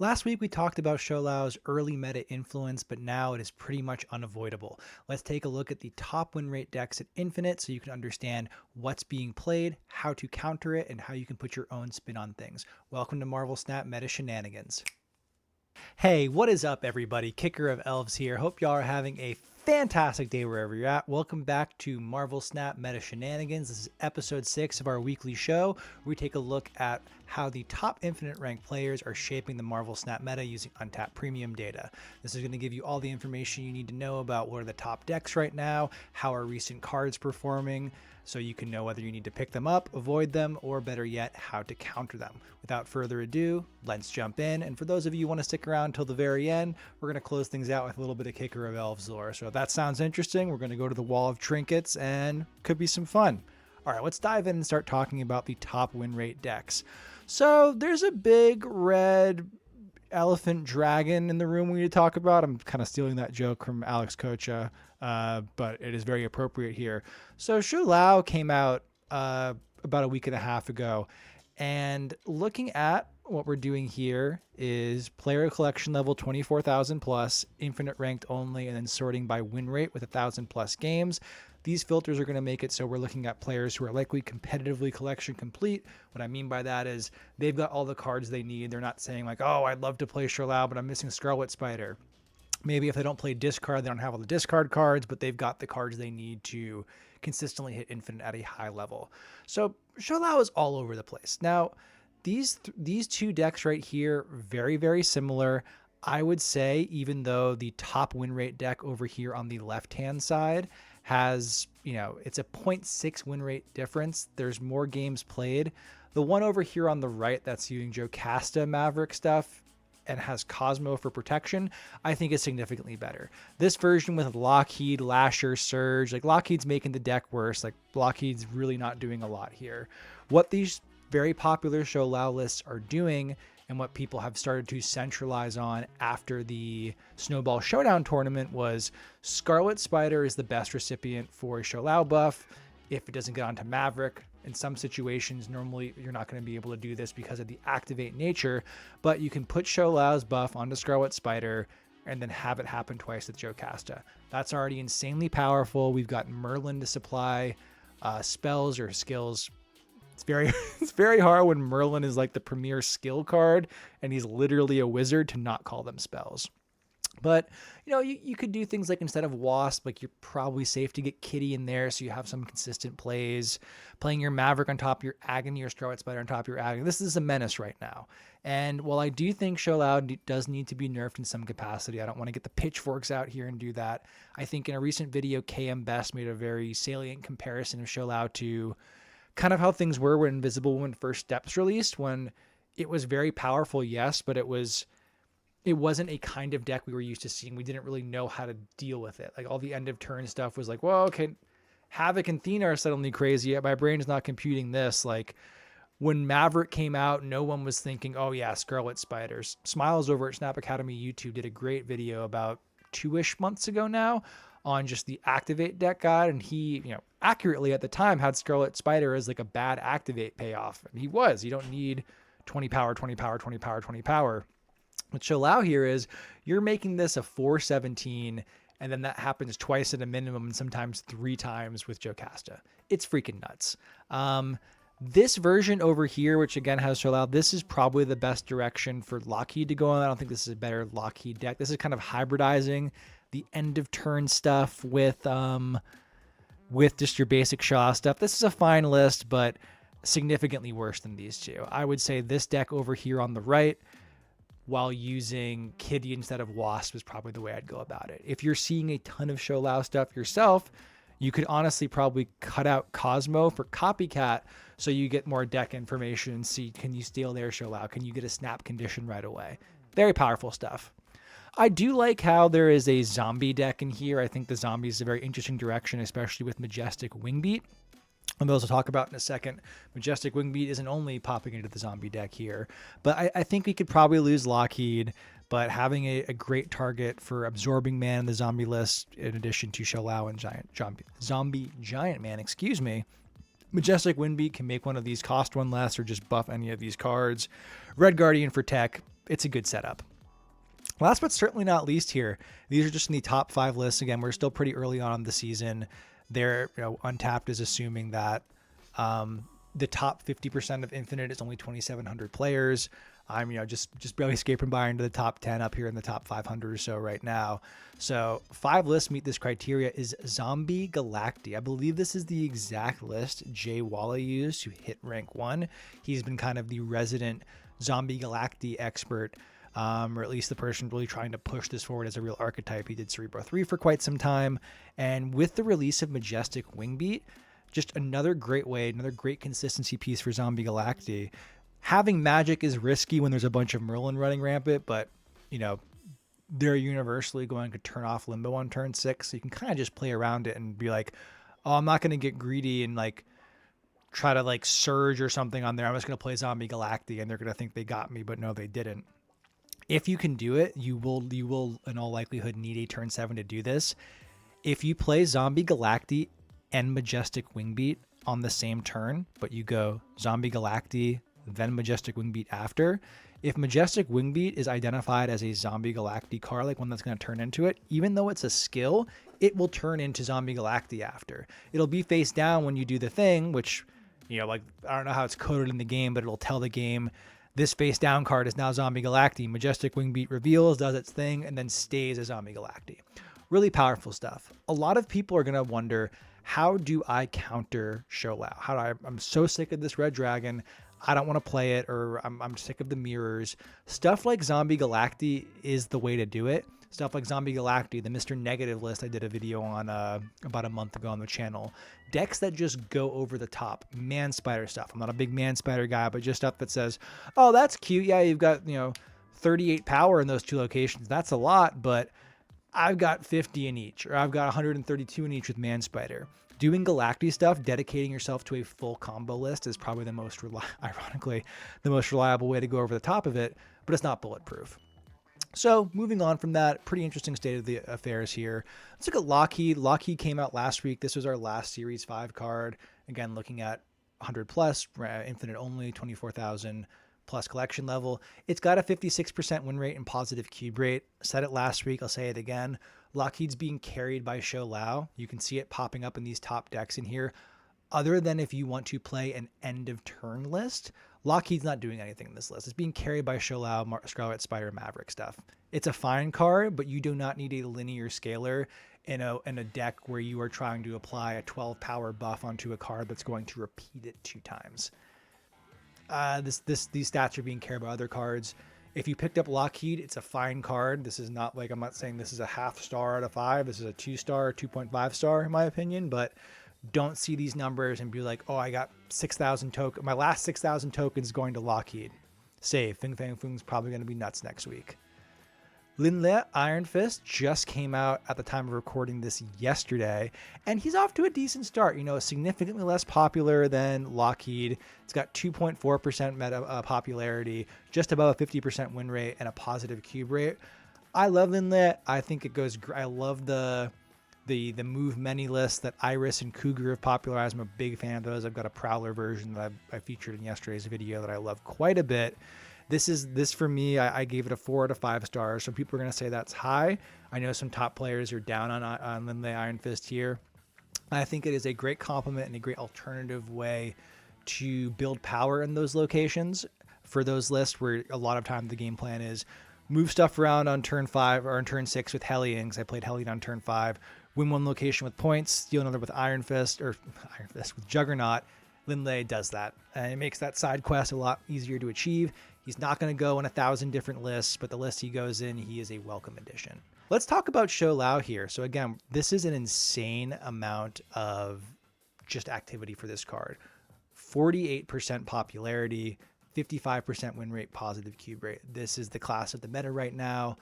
Last week we talked about Shou-Lao's early meta influence, but now it is pretty much unavoidable. Let's take a look at the top win rate decks at Infinite so you can understand what's being played, how to counter it, and how you can put your own spin on things. Welcome to Marvel Snap Meta Shenanigans. Hey, what is up, everybody? Kicker of Elves here. Hope y'all are having a fantastic day wherever you're at. Welcome back to Marvel Snap Meta Shenanigans. This is episode 6 of our weekly show, where we take a look at how the top Infinite ranked players are shaping the Marvel Snap meta using untapped premium data. This is going to give you all the information you need to know about what are the top decks right now, how are recent cards performing, so you can know whether you need to pick them up, avoid them, or better yet, how to counter them. Without further ado, let's jump in. And for those of you who want to stick around until the very end, we're going to close things out with a little bit of Kicker of Elves lore. So if that sounds interesting, we're going to go to the Wall of Trinkets and could be some fun. All right, let's dive in and start talking about the top win rate decks. So there's a big red elephant dragon in the room we need to talk about. I'm kind of stealing that joke from Alex Kocha, but it is very appropriate here. So Shou-Lao came out about a week and a half ago, and looking at what we're doing here is player collection level 24,000 plus, infinite ranked only, and then sorting by win rate with 1,000 plus games. These filters are going to make it so we're looking at players who are likely competitively collection complete. What I mean by that is they've got all the cards they need. They're not saying like, oh, I'd love to play Shou-Lao, but I'm missing Scarlet Spider. Maybe if they don't play discard, they don't have all the discard cards, but they've got the cards they need to consistently hit infinite at a high level. So Shou-Lao is all over the place. Now, these two decks right here, very, very similar. I would say, even though the top win rate deck over here on the left-hand side has, it's a 0.6 win rate difference. There's more games played. The one over here on the right that's using Jocasta Maverick stuff and has Cosmo for protection, I think is significantly better. This version with Lockheed, Lasher, Surge, like Lockheed's making the deck worse. Like Lockheed's really not doing a lot here. What these very popular Shou-Lao lists are doing, and what people have started to centralize on after the Snowball Showdown tournament, was Scarlet Spider is the best recipient for a Shou-Lao buff if it doesn't get onto Maverick. In some situations, normally you're not going to be able to do this because of the activate nature, but you can put Shou-Lao's buff onto Scarlet Spider and then have it happen twice with Jocasta. That's already insanely powerful. We've got Merlin to supply spells or skills. It's very hard when Merlin is like the premier skill card and he's literally a wizard to not call them spells. But, you could do things like instead of Wasp, like you're probably safe to get Kitty in there so you have some consistent plays. Playing your Maverick on top of your Agony or Scarlet Spider on top of your Agony. This is a menace right now. And while I do think Shou-Lao does need to be nerfed in some capacity, I don't want to get the pitchforks out here and do that. I think in a recent video, KM Best made a very salient comparison of Shou-Lao to kind of how things were when Invisible Woman First Steps released, when it was very powerful, yes, but it wasn't a kind of deck we were used to seeing. We didn't really know how to deal with it. Like all the end of turn stuff was like, well, okay, Havoc and Thena are suddenly crazy. My brain is not computing this. Like when Maverick came out, no one was thinking, oh yeah, Scarlet Spiders. Smiles over at Snap Academy YouTube did a great video about 2-ish months ago now on just the activate deck guide. And he, accurately at the time had Scarlet Spider as like a bad activate payoff. And he was. You don't need 20 power, 20 power, 20 power, 20 power. What Shou-Lao here is you're making this a 417, and then that happens twice at a minimum and sometimes 3 times with Jocasta. It's freaking nuts. This version over here, which again has Shou-Lao, this is probably the best direction for Lockheed to go on. I don't think this is a better Lockheed deck. This is kind of hybridizing the end of turn stuff with just your basic Shaw stuff. This is a fine list, but significantly worse than these two. I would say this deck over here on the right, while using Kitty instead of Wasp, is probably the way I'd go about it. If you're seeing a ton of Shou-Lao stuff yourself, you could honestly probably cut out Cosmo for Copycat so you get more deck information and see, can you steal their Shou-Lao? Can you get a snap condition right away? Very powerful stuff. I do like how there is a zombie deck in here. I think the zombie is a very interesting direction, especially with Majestic Wingbeat. And those we'll talk about in a second. Majestic Wingbeat isn't only popping into the zombie deck here, but I think we could probably lose Lockheed, but having a great target for absorbing man in the zombie list, in addition to Shou-Lao and zombie giant man, Majestic Wingbeat can make one of these cost one less or just buff any of these cards. Red Guardian for tech, it's a good setup. Last but certainly not least here, these are just in the top 5 lists. Again, we're still pretty early on in the season. They're, Untapped is assuming that the top 50% of Infinite is only 2,700 players. I'm, just barely scraping by into the top 10 up here in the top 500 or so right now. So 5 lists meet this criteria. Is Zombie Galacti. I believe this is the exact list Jay Walla used to hit rank 1. He's been kind of the resident Zombie Galacti expert, or at least the person really trying to push this forward as a real archetype. He did Cerebro 3 for quite some time. And with the release of Majestic Wingbeat, just another great way, another great consistency piece for Zombie Galacti. Having magic is risky when there's a bunch of Merlin running rampant, but, they're universally going to turn off Limbo on turn 6. So you can kind of just play around it and be like, oh, I'm not going to get greedy and try to surge or something on there. I'm just going to play Zombie Galacti and they're going to think they got me, but no, they didn't. If you can do it, you will in all likelihood need a turn 7 to do this. If you play Zombie Galacti and Majestic Wingbeat on the same turn, but you go Zombie Galacti, then Majestic Wingbeat after. If Majestic Wingbeat is identified as a Zombie Galacti card, like one that's going to turn into it, even though it's a skill, it will turn into Zombie Galacti after. It'll be face down when you do the thing, which, I don't know how it's coded in the game, but it'll tell the game, this face down card is now Zombie Galacti. Majestic Wingbeat reveals, does its thing, and then stays as Zombie Galacti. Really powerful stuff. A lot of people are going to wonder, how do I counter Shou-Lao? I'm so sick of this red dragon. I don't want to play it, or I'm sick of the mirrors. Stuff like Zombie Galacti is the way to do it. Stuff like Zombie Galacti, the Mr. Negative list I did a video on about a month ago on the channel. Decks that just go over the top. Man Spider stuff. I'm not a big Man Spider guy, but just stuff that says, oh, that's cute. Yeah, you've got 38 power in those 2 locations. That's a lot, but I've got 50 in each, or I've got 132 in each with Man Spider. Doing Galacti stuff, dedicating yourself to a full combo list is probably ironically, the most reliable way to go over the top of it, but it's not bulletproof. So moving on from that, pretty interesting state of the affairs here. Let's look at Lockheed. Lockheed came out last week. This was our last Series 5 card. Again, looking at 100 plus, infinite only, 24,000 plus collection level. It's got a 56% win rate and positive cube rate. Said it last week, I'll say it again. Lockheed's being carried by Shou-Lao. You can see it popping up in these top decks in here. Other than if you want to play an end of turn list, Lockheed's not doing anything in this list. It's being carried by Shou-Lao, Scarlet Spider, Maverick stuff. It's a fine card, but you do not need a linear scaler in a deck where you are trying to apply a 12 power buff onto a card that's going to repeat it 2 times. These stats are being carried by other cards. If you picked up Lockheed, it's a fine card. This is not I'm not saying this is a half star out of 5. This is a 2-star, 2.5 star in my opinion, but don't see these numbers and be like, oh, I got 6,000 tokens. My last 6,000 tokens going to Lockheed. Save. Fing Fang Foong's probably going to be nuts next week. Lin Lie Iron Fist just came out at the time of recording this yesterday, and he's off to a decent start. Significantly less popular than Lockheed. It's got 2.4% meta popularity, just above a 50% win rate, and a positive cube rate. I love Lin Lie. I think it goes. I love the move many lists that Iris and Cougar have popularized. I'm a big fan of those. I've got a Prowler version that I featured in yesterday's video that I love quite a bit. This for me, I gave it a 4 out of 5 stars. Some people are going to say that's high. I know some top players are down on Lin Lie Iron Fist here. I think it is a great complement and a great alternative way to build power in those locations for those lists where a lot of time the game plan is move stuff around on turn 5 or on turn 6 with Hellions. I played Hellion on turn 5. Win one location with points, steal another with Iron Fist with Juggernaut. Lin Lie does that, and it makes that side quest a lot easier to achieve. He's not going to go in 1,000 different lists, but the list he goes in, he is a welcome addition. Let's talk about Shou-Lao here. So again, this is an insane amount of just activity for this card. 48% popularity, 55% win rate, positive cube rate. This is the class of the meta right now.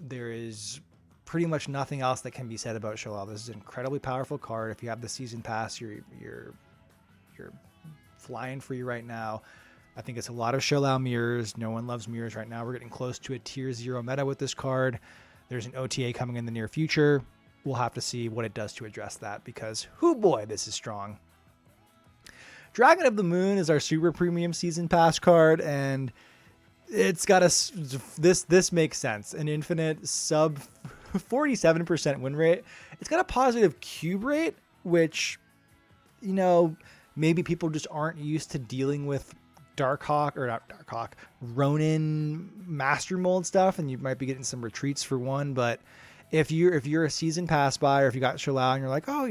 There is pretty much nothing else that can be said about Shou-Lao. This is an incredibly powerful card. If you have the season pass, you're flying free right now. I think it's a lot of Shou-Lao mirrors. No one loves mirrors right now. We're getting close to a tier 0 meta with this card. There's an OTA coming in the near future. We'll have to see what it does to address that because, hoo boy, this is strong. Dragon of the Moon is our super premium season pass card, and It's got this makes sense. An infinite sub 47% win rate. It's got a positive cube rate, which, maybe people just aren't used to dealing with Ronin Master Mold stuff, and you might be getting some retreats for one. But if you're a season pass buyer, if you got Shou-Lao and you're like, oh,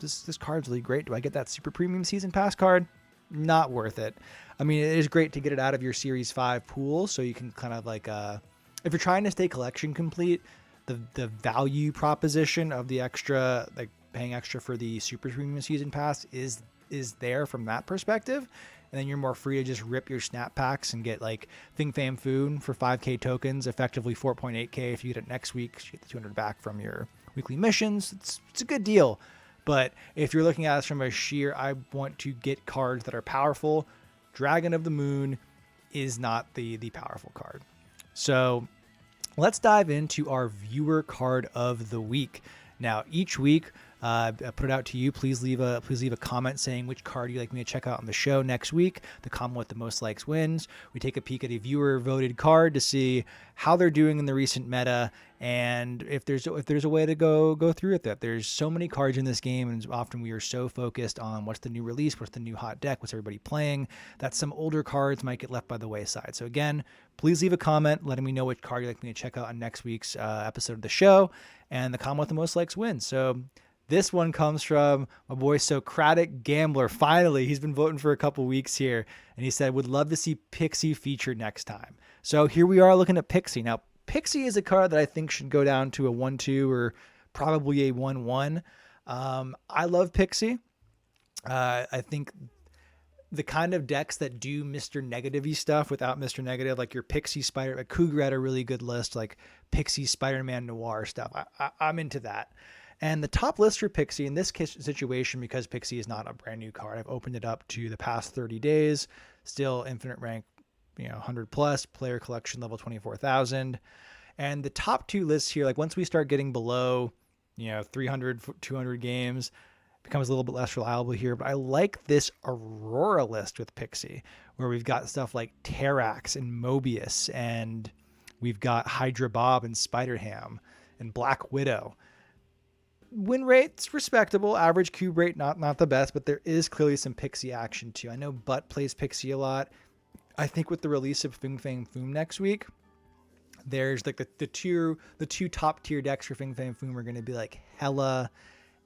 this card's really great, do I get that super premium season pass card? Not worth it. I mean, it is great to get it out of your Series 5 pool, so you can kind of like, if you're trying to stay collection complete, the value proposition of the extra, like paying extra for the super premium season pass is there from that perspective. And then you're more free to just rip your snap packs and get like Fing Fam Foon for 5k tokens, effectively 4.8k. If you get it next week, you get the 200 back from your weekly missions. It's a good deal. But if you're looking at this from a sheer, I want to get cards that are powerful, Dragon of the Moon is not the powerful card. So let's dive into our viewer card of the week. Now, each week, I put it out to you. Please leave a comment saying which card you'd like me to check out on the show next week. The comment with the most likes wins. We take a peek at a viewer voted card to see how they're doing in the recent meta, and if there's a way to go through with that. There's so many cards in this game, and often we are so focused on what's the new release, what's the new hot deck, what's everybody playing, that some older cards might get left by the wayside. So again, please leave a comment letting me know which card you'd like me to check out on next week's episode of the show, and the comment with the most likes wins. So this one comes from my boy Socratic Gambler. Finally, he's been voting for a couple weeks here, and he said, would love to see Pixie featured next time. So here we are looking at Pixie. Now, Pixie is a card that I think should go down to a 1-2 or probably a 1-1. I love Pixie. I think the kind of decks that do Mr. Negative-y stuff without Mr. Negative, like your Pixie Spider, like Cougar had a really good list, like Pixie Spider-Man Noir stuff. I'm into that. And the top list for Pixie in this situation, because Pixie is not a brand new card, I've opened it up to the past 30 days, still infinite rank, 100 plus, player collection level 24,000. And the top two lists here, like once we start getting below, 300, 200 games, becomes a little bit less reliable here. But I like this Aurora list with Pixie, where we've got stuff like Terrax and Mobius, and we've got Hydra Bob and Spider-Ham and Black Widow. Win rate's respectable, average cube rate not the best, but there is clearly some Pixie action too. I know Butt plays Pixie a lot. I think with the release of Fing Fang Foom next week, there's like the two top tier decks for Fing Fang Foom are going to be like Hella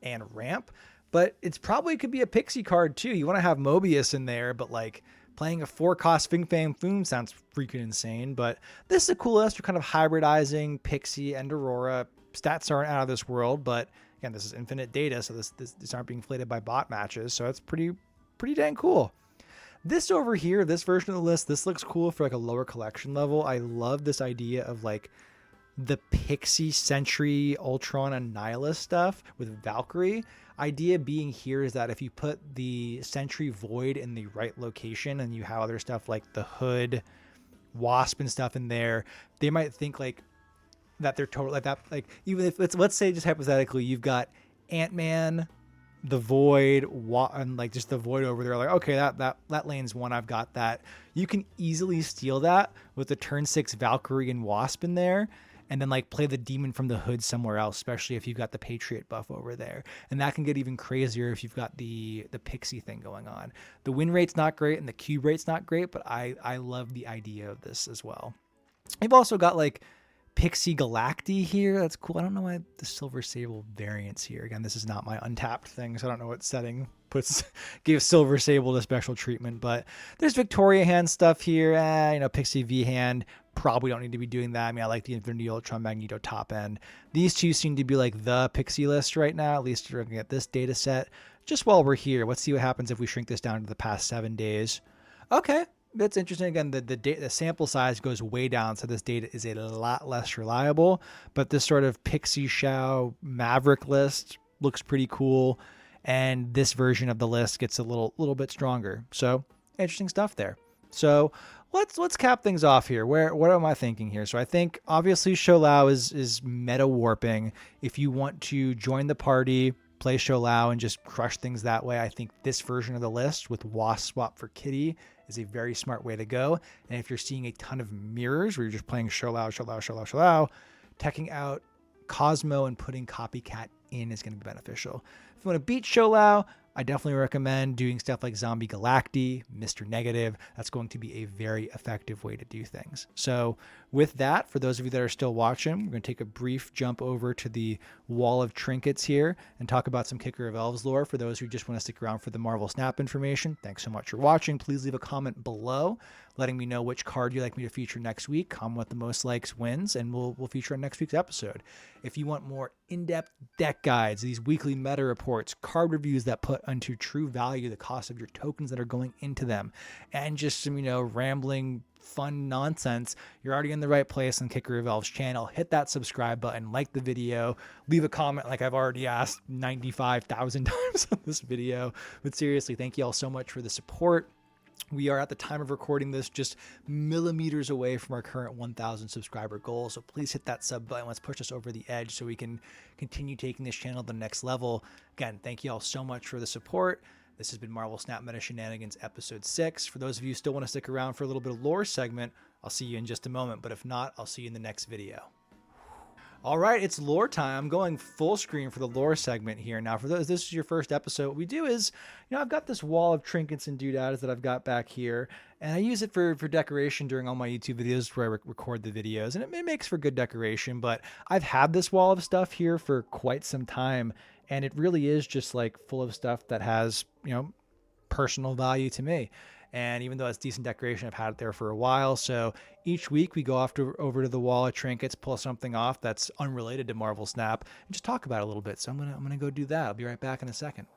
and Ramp, but it's probably could be a Pixie card too. You want to have Mobius in there, but like playing a 4-cost Fing Fang Foom sounds freaking insane. But this is a cool list. You're kind of hybridizing Pixie and Aurora. Stats aren't out of this world, but again, this is infinite data, so these aren't being inflated by bot matches, so it's pretty dang cool. This over here, this version of the list, this looks cool for like a lower collection level. I love this idea of like the Pixie Sentry Ultron Annihilus stuff with Valkyrie. Idea being here is that if you put the Sentry Void in the right location and you have other stuff like the Hood, Wasp and stuff in there, they might think like that they're total like that. Like even if let's say just hypothetically, you've got Ant-Man, the Void, and like just the Void over there. Like, okay, that lane's one. I've got that. You can easily steal that with the turn 6 Valkyrie and Wasp in there, and then like play the Demon from the Hood somewhere else, especially if you've got the Patriot buff over there. And that can get even crazier if you've got the Pixie thing going on. The win rate's not great and the cube rate's not great, but I love the idea of this as well. You've also got like Pixie Galacti here. That's cool. I don't know why the Silver Sable variants here. Again, this is not my untapped thing, so I don't know what setting gives Silver Sable the special treatment, but there's Victoria hand stuff here. Pixie V hand. Probably don't need to be doing that. I mean, I like the Infinity Ultron Magneto top end. These two seem to be like the Pixie list right now, at least looking at this data set. Just while we're here, let's see what happens if we shrink this down to the past 7 days. Okay. That's interesting. Again, the sample size goes way down, so this data is a lot less reliable. But this sort of Pixie Shou Maverick list looks pretty cool, and this version of the list gets a little bit stronger. So interesting stuff there. So let's cap things off here. What am I thinking here? So I think obviously Shou-Lao is meta warping. If you want to join the party, play Shou-Lao and just crush things that way, I think this version of the list with Wasp swap for Kitty is a very smart way to go. And if you're seeing a ton of mirrors where you're just playing Shou-Lao, teching out Cosmo and putting Copycat in is going to be beneficial. If you want to beat Shou-Lao, I definitely recommend doing stuff like Zombie Galacti, Mr. Negative. That's going to be a very effective way to do things. So with that, for those of you that are still watching, we're going to take a brief jump over to the wall of trinkets here and talk about some Kicker of Elves lore. For those who just want to stick around for the Marvel Snap information, thanks so much for watching. Please leave a comment below letting me know which card you'd like me to feature next week. Comment what the most likes wins, and we'll feature on next week's episode. If you want more in-depth deck guides, these weekly meta reports, card reviews that put into true value the cost of your tokens that are going into them, and just some, rambling fun nonsense, you're already in the right place on Kicker of Elves channel. Hit that subscribe button, like the video, leave a comment like I've already asked 95,000 times on this video. But seriously, thank you all so much for the support. We are, at the time of recording this, just millimeters away from our current 1,000 subscriber goal. So please hit that sub button. Let's push us over the edge so we can continue taking this channel to the next level. Again, thank you all so much for the support. This has been Marvel Snap Meta Shenanigans episode 6. For those of you who still want to stick around for a little bit of lore segment, I'll see you in just a moment. But if not, I'll see you in the next video. All right, it's lore time. I'm going full screen for the lore segment here. Now, for those, this is your first episode, what we do is, I've got this wall of trinkets and doodads that I've got back here, and I use it for decoration during all my YouTube videos where I record the videos, and it makes for good decoration. But I've had this wall of stuff here for quite some time, and it really is just like full of stuff that has, personal value to me. And even though it's decent decoration, I've had it there for a while. So each week we go over to the wall of trinkets, pull something off that's unrelated to Marvel Snap, and just talk about it a little bit. So I'm gonna go do that. I'll be right back in a second.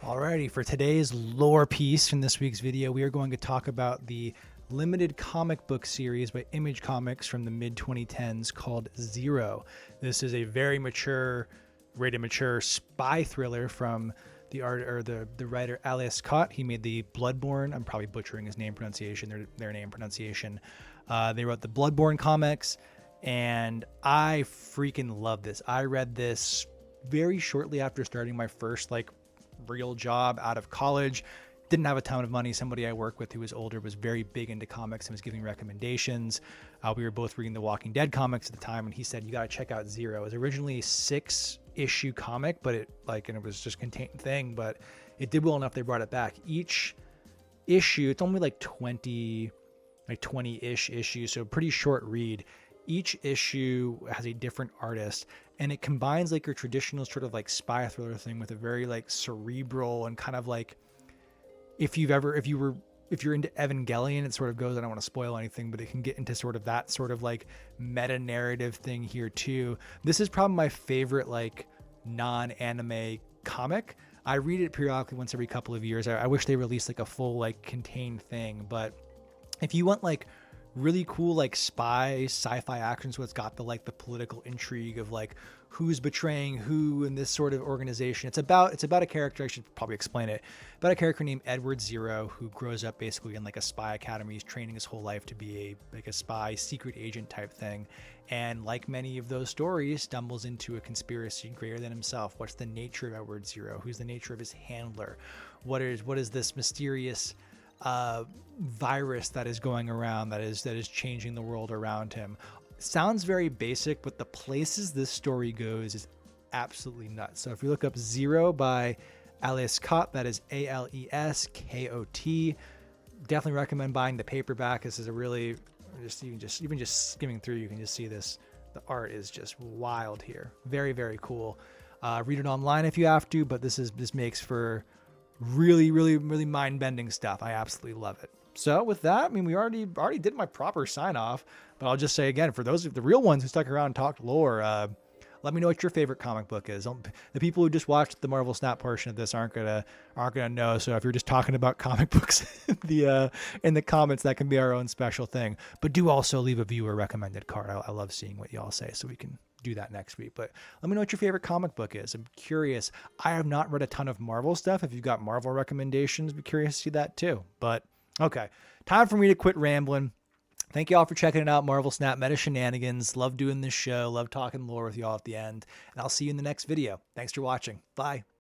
Alrighty, for today's lore piece from this week's video, we are going to talk about the limited comic book series by Image Comics from the mid-2010s called Zero. This is a very rated mature spy thriller from the writer Alice Scott. He made the Bloodborne, I'm probably butchering his name pronunciation, their name pronunciation. They wrote the Bloodborne comics, and I freaking love this. I read this very shortly after starting my first real job out of college. Didn't have a ton of money. Somebody I work with who was older was very big into comics and was giving recommendations. We were both reading the Walking Dead comics at the time, and he said, you got to check out Zero. It was originally a 6-issue comic, but and it was just a contained thing, but it did well enough they brought it back. Each issue, it's only 20-ish issues, so pretty short read. Each issue has a different artist, and it combines your traditional sort of spy thriller thing with a very cerebral and kind of if you're into Evangelion, it sort of goes, I don't want to spoil anything, but it can get into sort of that sort of meta narrative thing here too. This is probably my favorite non-anime comic. I read it periodically once every couple of years. I wish they released a full contained thing, but if you want really cool spy sci-fi action, so it's got the political intrigue of who's betraying who in this sort of organization. It's about a character, I should probably explain it, about a character named Edward Zero who grows up basically in a spy academy. He's training his whole life to be a spy secret agent type thing, and like many of those stories, stumbles into a conspiracy greater than himself. What's the nature of Edward Zero? Who's the nature of his handler? What is this mysterious virus that is going around that is changing the world around him? Sounds very basic, but the places this story goes is absolutely nuts. So if you look up Zero by Alice Scott, that is Aleskot, definitely recommend buying the paperback. This is a really even just skimming through, you can just see this. The art is just wild here. Very, very cool. Read it online if you have to, but this makes for really, really, really mind-bending stuff. I absolutely love it. So with that, we already did my proper sign off, but I'll just say again, for those of the real ones who stuck around and talked lore, let me know what your favorite comic book is. The people who just watched the Marvel Snap portion of this aren't gonna know. So if you're just talking about comic books in the comments, that can be our own special thing. But do also leave a viewer recommended card. I love seeing what y'all say, so we can do that next week. But let me know what your favorite comic book is. I'm curious. I have not read a ton of Marvel stuff. If you've got Marvel recommendations, be curious to see that too. But okay, time for me to quit rambling. Thank you all for checking it out. Marvel Snap Meta Shenanigans. Love doing this show. Love talking lore with y'all at the end. And I'll see you in the next video. Thanks for watching. Bye.